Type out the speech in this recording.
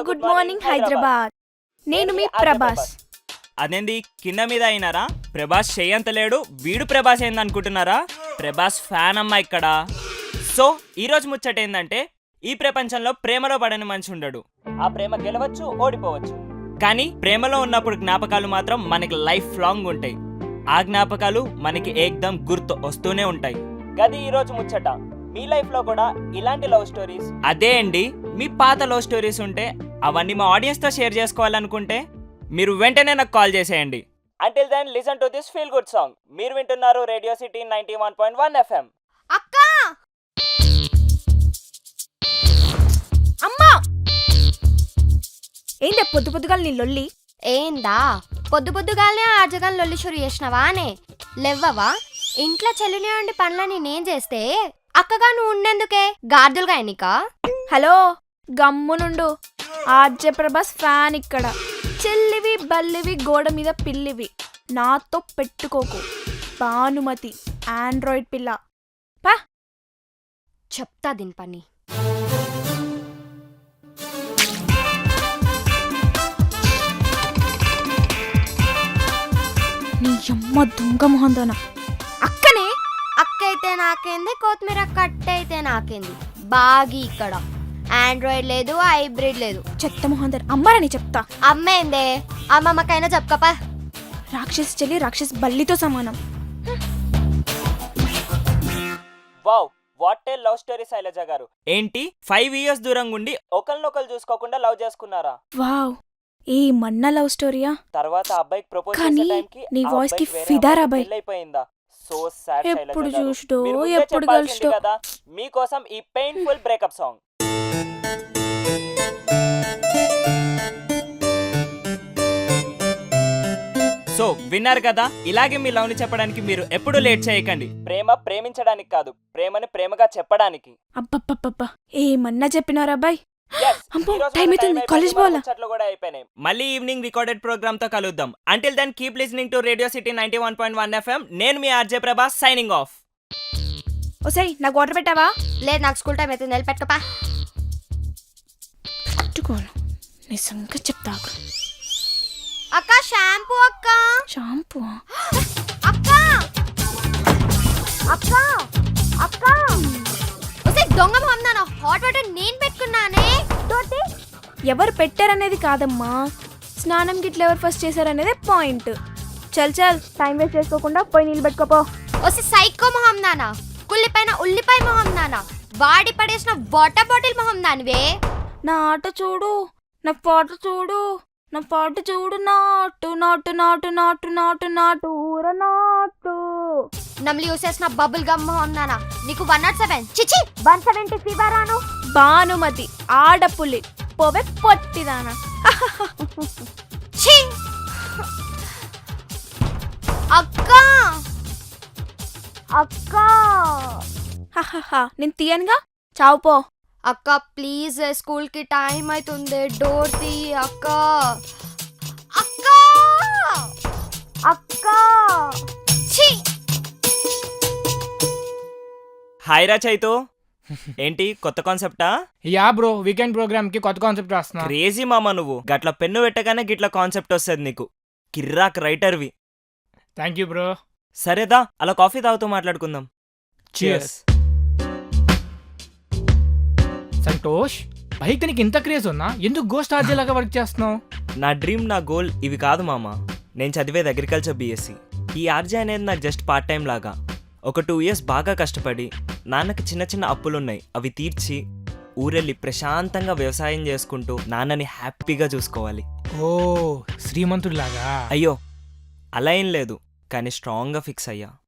Good morning Hyderabad. నేను మీ ప్రభాస్. అదేంది కింద మీద అయినారా? ప్రభాస్ చెయ్యంత లేడు, వీడు ప్రభాస్ ఏంది అనుకుంటున్నారా? ప్రభాస్ ఫ్యాన్ అమ్మా ఇక్కడ. సో ఈరోజు ముచ్చట ఏంటంటే, ఈ ప్రపంచంలో ప్రేమలో పడని మనిషి ఉండడు. ఆ ప్రేమ గెలవచ్చు, ఓడిపోవచ్చు, కానీ ప్రేమలో ఉన్నప్పుడు జ్ఞాపకాలు మాత్రం మనకి లైఫ్ లాంగ్ ఉంటాయి. ఆ జ్ఞాపకాలు మనకి ఏకదం గుర్తు వస్తూనే ఉంటాయి. గది ఈరోజు ముచ్చట. మీ లైఫ్ లో కూడా ఇలాంటి లవ్ స్టోరీస్, అదే అండి మీ పాత లవ్ స్టోరీస్ ఉంటే అవన్నీ మా ఆడియన్స్ తో షేర్ చేసుకోవాలనుకుంటే మీరు వెంటనే నాకు కాల్ చేసేయండి. Until then listen to this feel good song. మీరు వింటున్నారు రేడియో సిటీ 91.1 FM. అక్కా అమ్మా, ఏందే పొద్దు పొద్దుగాల నీ లొల్లి? ఏందా పొద్దు పొద్దుగాలనే ఆజగాలు లొల్లి షురు చేసినవా అనే లెవ్వవా? ఇంట్లో చెల్లిని ఉండి పనులని నేను చేస్తే అక్కగా నువ్వు ఉండేందుకే గార్దులుగా ఎన్నికా? హలో గమ్మునుండు. ఆర్జే ప్రభాస్ ఫ్యాన్ ఇక్కడ. చెల్లివి బల్లివి గోడ మీద పిల్లివి నాతో పెట్టుకోకు. భానుమతి ఆండ్రాయిడ్ పిల్ల. పా చెప్తా దీని పని. నీ అమ్మ దొంగ మొహందోనా. అక్కనే అక్క అయితే నాకేంది, కొత్తిమీర కట్ట అయితే నాకేంది. బాగి ఇక్కడ ఆండ్రాయిడ్ లేదు, హైబ్రిడ్ లేదు. చెత్త మొహందోన. అమ్మారని చెప్తా. అమ్మేందే? అమ్మమ్మకైనా చెప్పకపా. రాక్షసి చెల్లి రాక్షసి బల్లితో సమానం. Wow, what a love story Shailaja గారు. ఏంటి 5 years దూరంగా ఉండి ఒకరినొకరు చూసుకోకుండా లవ్ చేసుకున్నారా? వావ్, ఏ మన్న లవ్ స్టోరీయా. తర్వాత అబ్బాయికి ప్రపోజ్ కానీ చేసే టైంకి నీ ఆ వాయిస్ కి అబ్బాయికి వేరే ఫిదా రా అమ్మాయితో బాయ్. పెళ్ళైపోయిందా? సో సాడ్ శైలజ ఎప్పుడు గారు. చూసిడో మీరు ముందే ఎప్పుడు చెప్పాల్సింది కలిసిడో. కదా, మీకోసం ఈ పెయిన్ఫుల్ బ్రేకప్ సాంగ్. సో విన్నారు కదా, ఇలాగే మీ లవ్ ని చెప్పడానికి మీరు ఎప్పుడు లేట్ చేయకండి. ప్రేమ ప్రేమించడానికి కాదు, ప్రేమని ప్రేమగా చెప్పడానికి. అబ్బబ్బబ్బబ్బా, ఏమన్నా చెప్పినారా బాయ్. Yes, అమ్మో, ఈ రోజు టైం మన అవుతుంది, టైం కాలేజ్ అయిపోయింది, పోవాలా? మన ముచ్చట్లు కూడా అయిపోయినాయి. మళ్ళీ ఈవినింగ్ రికార్డెడ్ ప్రోగ్రామ్ తో కలుద్దాం. Until then keep listening to radio city 91.1 FM. నేను మీ ఆర్జే ప్రభాస్ సైనింగ్ ఆఫ్. ఓసై నాకు వాటర్ పెట్టావా? లేదు, నాకు స్కూల్ టైం అయితే నిలబెట్టుకోపా. పెట్టుకోను, నిజంగా చెప్తా. అక్క షాంపూ అక్క. షాంపూ అక్క అక్క అక్క ఒసే దొంగ మొహందానా, హాట్ వాటర్ నేను పెట్టుకున్నానే. తోటి ఎవరు పెట్టారనేది కాదమ్మా, స్నానం గిట్ల ఎవరు ఫస్ట్ చేశారనేదే పాయింట్. చల్ చల్, టైం వేస్ట్ చేసుకోకుండా పోయి నిలబెట్టుకోపో. ఒసే సైకో మొహందానా, కుల్లిపైన ఉల్లిపాయ మొహందానా, వాడి పడేసిన వాటర్ బాటిల్ మొహందానివే. నా ఆట చూడు, నా పాట చూడు, నా పాట చూడు. నాటు నాటు నాటు నాటు నాటు నాటు ఊర నాటు. నమ్లి యూస్ చేసిన బబుల్ గమ్ మొహందానా, నీకు 107 చిచి 170 ఫీవర్ అను. భానుమతి ఆడపులి పోవే పొట్టిదానా. ఛీ అక్క అక్క హహహా, నేను తీయనుగా, చావు పో. అక్క ప్లీజ్, స్కూల్ కి టైం అవుతుంది, డోర్ తీ అక్క. అక్క అక్క ఛీ. హాయ్ రా చైతు. ఏంటి కొత్త కాన్సెప్టా? యా బ్రో, వీకెండ్ ప్రోగ్రామ్ కి కొత్త కాన్సెప్ట్ రాస్తున్నా. క్రేజీ మామ నువ్వు. గట్ల పెన్ను పెట్టగానే గిట్ల కాన్సెప్ట్ వస్తుంది నీకు. కిర్రాక్ రైటర్వి. Thank you bro. సరేదా, అలా కాఫీ తాగుతూ మాట్లాడుకుందాం. Cheers. సంతోష్, బైక్ నీకు ఇంత క్రేజ్ ఉన్నా ఎందుకు గోస్ట్ ఆర్జే లాగా వర్క్ చేస్తున్నావు? నా డ్రీమ్, నా గోల్ ఇవి కాదు మామ. నేను చదివేది అగ్రికల్చర్ BSc. ఈ ఆర్జే అనేది నాకు జస్ట్ పార్ట్ టైం లాగా. ఒక 2 years బాగా కష్టపడి, నాన్నకి చిన్న చిన్న అప్పులున్నాయి అవి తీర్చి, ఊరెళ్ళి ప్రశాంతంగా వ్యవసాయం చేసుకుంటూ నాన్నని హ్యాపీగా చూసుకోవాలి. ఓ శ్రీమంతుడిలాగా. అయ్యో అలా ఏం లేదు, కానీ స్ట్రాంగ్గా ఫిక్స్ అయ్యా.